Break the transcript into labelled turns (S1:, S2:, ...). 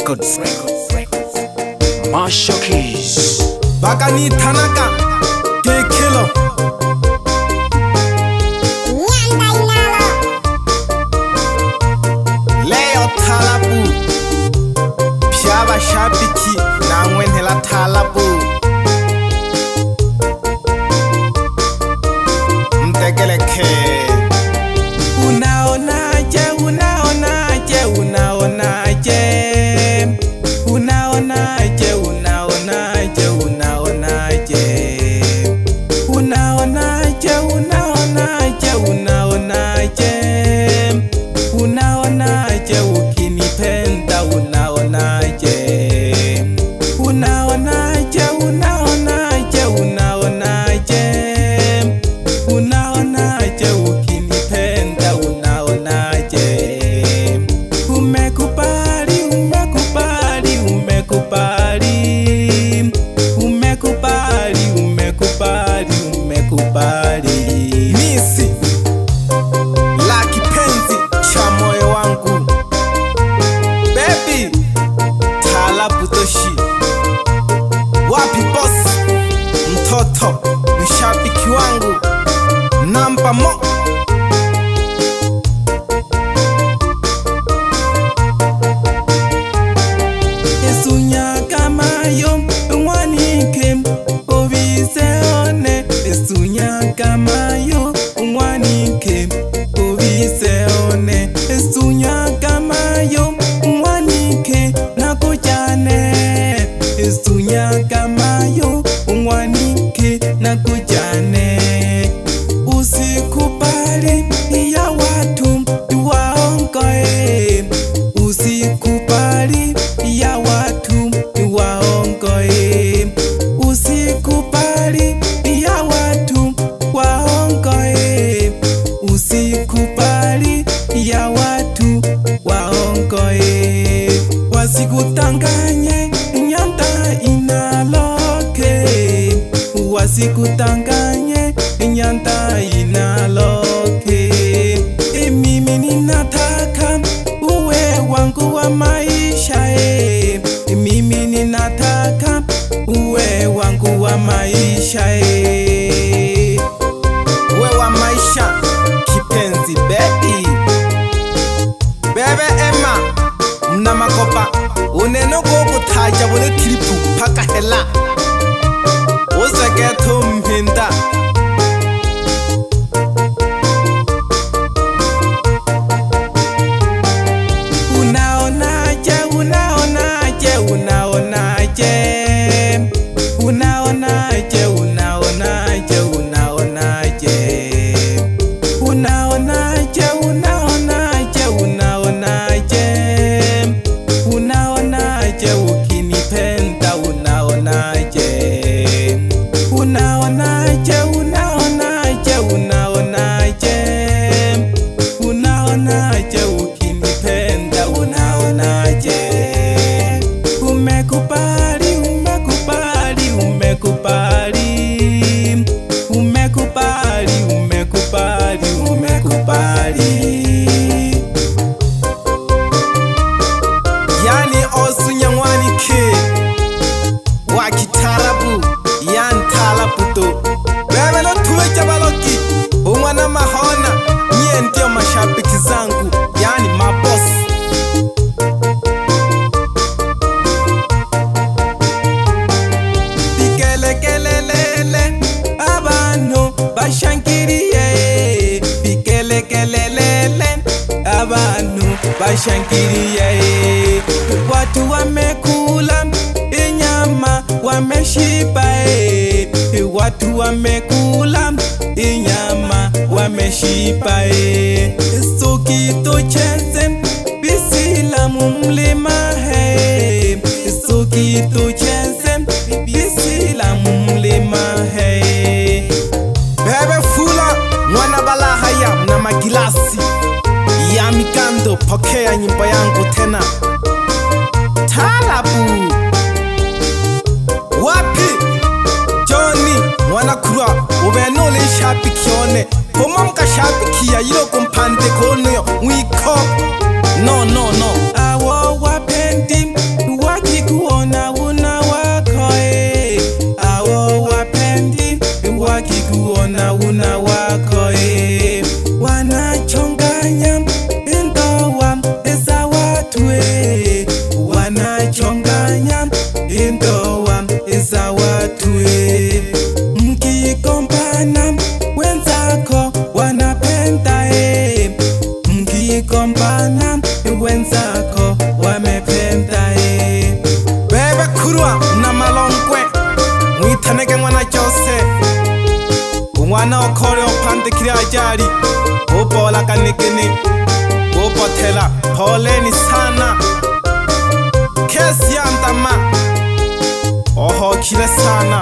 S1: Records. Marshall Keys.
S2: Bakani Tanaka Kilo Leo Talabu Piaba Shabiki na Wenhela Talabu Mtegeleke Unaonaje Unaonaje Unaonaje Unaonaje Unaonaje Unaonaje Unaonaje Unaonaje Unaonaje Unaonaje ukinipenda unaonaje Unaonaje Unaonaje Unaonaje Unaonaje ukinipenda unaonaje Umekubali umekubali umekubali Umekubali umekubali umekubali Misi la kipenzi cha moyo wangu Baby Talabu Toshi Wapi boss mtoto mshabiki wangu namba mo Esunya kama yo mwanike obiseone Esunya kama yo mwanike obiseone Esunya kama yo mwanike nakujane Esunya kama yo mwanike nakujane Usikubali ya watu waongoe Usikubali ya watu waongoe Usikubali ya watu waongoe Usikubali ya watu waongoe Wasikutanganye nyanda inaloke Wasikutanganye nyanda inaloke Mimi ninataka uwe wangu wa maisha Mimi ninataka uwe wangu wa maisha Uwe wa maisha kipenzi baby Bebe Emma mna makopa uneno gogo taja bone klipu paka hela Uzageto mpinda Unaonaje unaonaje unaonaje Unaonaje unaonaje unaonaje Unaonaje unaonaje unaonaje Unaonaje ukinipenda unaonaje Unaonaje unaonaje unaonaje Unaonaje ukinipenda unaonaje Umekubali umekubali umekubali Umekubali umekubali umekubali Yani osunya mwanike Wakitarabu yan talaputo Bebe no tuweja baloki Umwana mahona Nye ndio mashabiki zangu Yani maboss Bikelekelelele Abantu bashangiriye Bikelekelelele Abantu bashangiriye Watu wamekula inyama wameshiba Watu wamekula inyama wameshiba Soki tucheze bisilamu mlima Soki tucheze bisilamu mlima Bebe fula mwana balahaya na magilasi ya mikando pokea nyimbo yangu tena Talabu Wapi Johnny mwana kurwa ubenole shapikione Pomo mka shapikia yilo kumpande kono yo mwiko No umwana okhole ophandikile ajali ubola kanekene ubothela poleni sana kesi ya ntama ohokhile sana